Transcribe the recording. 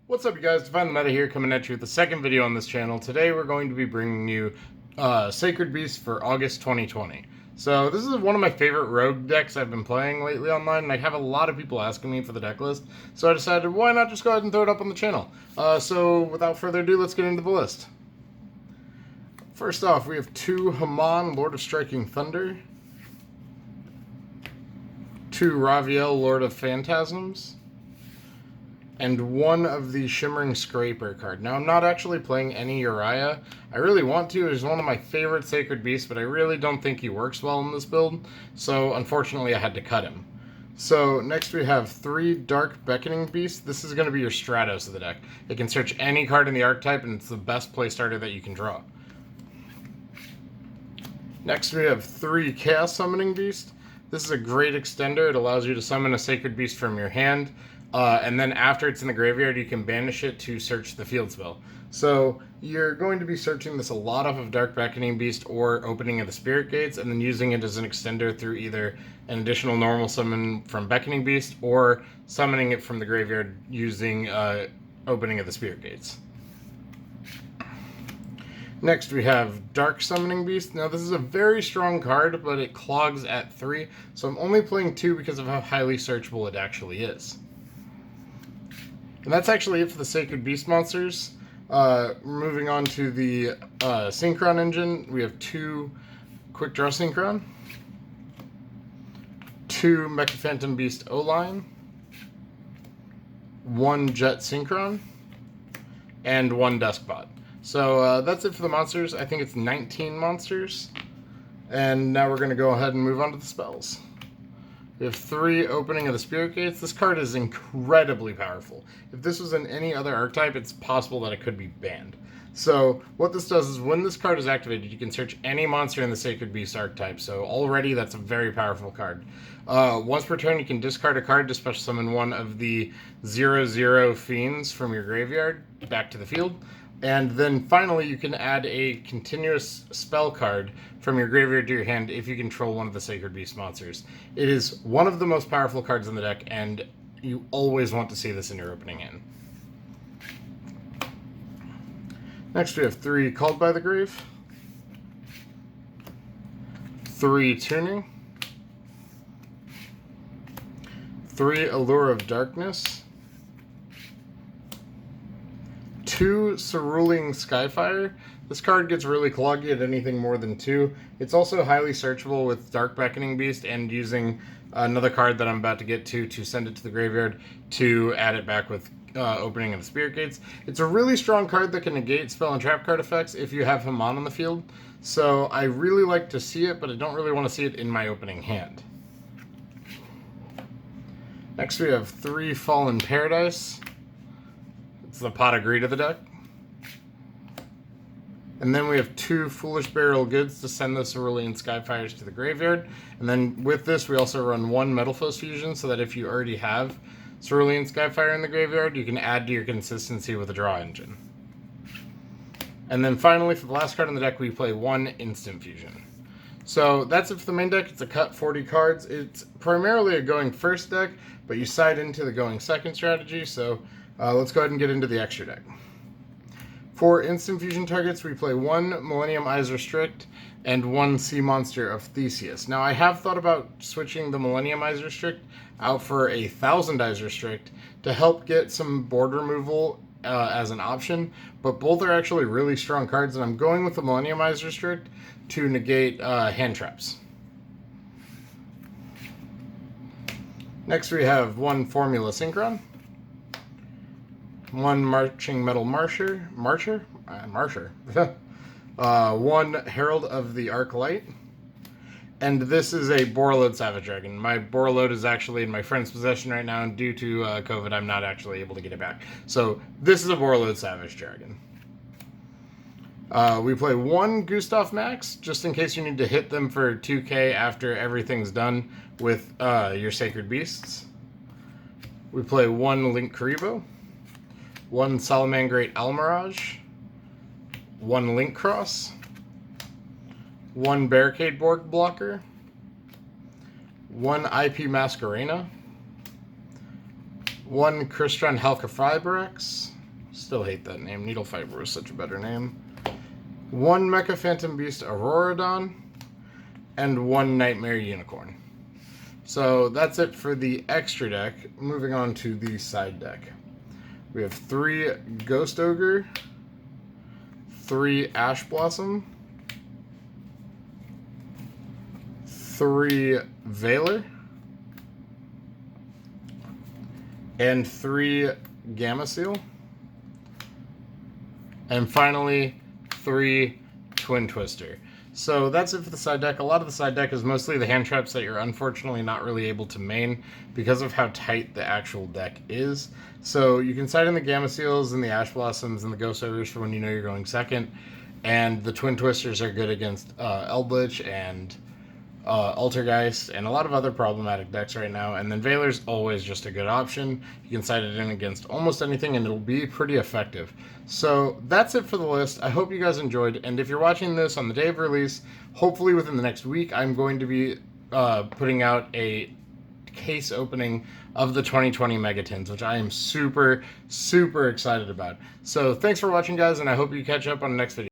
What's up, you guys? Define the Meta here, coming at you with the second video on this channel. Today we're going to be bringing you Sacred Beast for August 2020. So this is one of my favorite rogue decks I've been playing lately online, and I have a lot of people asking me for the deck list, so I decided why not just go ahead and throw it up on the channel. So without further ado, let's get into the list. First off, we have 2 Haman, Lord of Striking Thunder, 2 Raviel, Lord of Phantasms, and 1 of the Shimmering Scraper card. Now, I'm not actually playing any Uriah. I really want to. He's one of my favorite Sacred Beasts, but I really don't think he works well in this build, so unfortunately I had to cut him. So, next we have 3 Dark Beckoning Beasts. This is going to be your Stratos of the deck. It can search any card in the archetype, and it's the best play starter that you can draw. Next we have 3 Chaos Summoning Beasts. This is a great extender. It allows you to summon a Sacred Beast from your hand, and then after it's in the graveyard, you can banish it to search the field spell. So you're going to be searching this a lot off of Dark Beckoning Beast or Opening of the Spirit Gates, and then using it as an extender through either an additional normal summon from Beckoning Beast or summoning it from the graveyard using Opening of the Spirit Gates. Next we have Dark Summoning Beast. Now this is a very strong card, but it clogs at 3, so I'm only playing 2 because of how highly searchable it actually is. And that's actually it for the Sacred Beast monsters. Moving on to the synchron engine, we have 2 Quick Draw Synchron, 2 Mecha Phantom Beast O-Line, 1 Jet Synchron, and 1 Duskbot. So that's it for the monsters. I think it's 19 monsters. And now we're going to go ahead and move on to the spells. We have 3 Opening of the Spirit Gates. This card is incredibly powerful. If this was in any other archetype, it's possible that it could be banned. So what this does is when this card is activated, you can search any monster in the Sacred Beast archetype. So already that's a very powerful card. Once per turn, you can discard a card to special summon one of the 0/0 fiends from your graveyard back to the field. And then finally, you can add a continuous spell card from your graveyard to your hand if you control one of the Sacred Beast monsters. It is one of the most powerful cards in the deck, and you always want to see this in your opening hand. Next, we have 3 Called by the Grave, 3 Tuning, 3 Allure of Darkness, 2 Cerulean Skyfire. This card gets really cloggy at anything more than 2. It's also highly searchable with Dark Beckoning Beast and using another card that I'm about to get to send it to the graveyard to add it back with Opening of the Spirit Gates. It's a really strong card that can negate spell and trap card effects if you have him on the field. So I really like to see it, but I don't really want to see it in my opening hand. Next we have 3 Fallen Paradise. It's the Pot of Greed of the deck. And then we have 2 Foolish Burial Goods to send the Cerulean Skyfires to the graveyard. And then with this, we also run 1 Metalfoes Fusion, so that if you already have Cerulean Skyfire in the graveyard, you can add to your consistency with a draw engine. And then finally, for the last card in the deck, we play 1 Instant Fusion. So that's it for the main deck. It's a cut 40 cards. It's primarily a going first deck, but you side into the going second strategy, so let's go ahead and get into the extra deck. For instant fusion targets, we play 1 Millennium Eyes Restrict and 1 Sea Monster of Theseus. Now, I have thought about switching the Millennium Eyes Restrict out for a Thousand Eyes Restrict to help get some board removal as an option, but both are actually really strong cards, and I'm going with the Millennium Eyes Restrict to negate hand traps. Next, we have 1 Formula Synchron, 1 Marching Metal Marcher, 1 Herald of the Arc Light, and this is a Borreload Savage Dragon. My Borreload is actually in my friend's possession right now, and due to COVID, I'm not actually able to get it back. So this is a Borreload Savage Dragon. We play 1 Gustav Max, just in case you need to hit them for 2k after everything's done with your Sacred Beasts. We play 1 Link Karibo, 1 Salamangreat Almirage, 1 Link Cross, 1 Barricade Board Blocker, 1 IP Masquerena, 1 Crystron Halka Fibrax, Still hate that name. Needle Fiber was such a better name. 1 Mecha Phantom Beast Auroradon, and 1 Nightmare Unicorn. So that's it for the extra deck. Moving on to the side deck. We have 3 Ghost Ogre, 3 Ash Blossom, 3 Veiler, and 3 Gamma Seal. And finally, 3 Twin Twister. So that's it for the side deck. A lot of the side deck is mostly the hand traps that you're unfortunately not really able to main because of how tight the actual deck is. So you can side in the Gamma Seals and the Ash Blossoms and the Ghost Ogres for when you know you're going second. And the Twin Twisters are good against Eldritch and Altergeist and a lot of other problematic decks right now. And then Veiler's always just a good option. You can side it in against almost anything and it'll be pretty effective. So that's it for the list. I hope you guys enjoyed. And if you're watching this on the day of release, hopefully within the next week, I'm going to be putting out a case opening of the 2020 Megatins, which I am super, super excited about. So thanks for watching, guys, and I hope you catch up on the next video.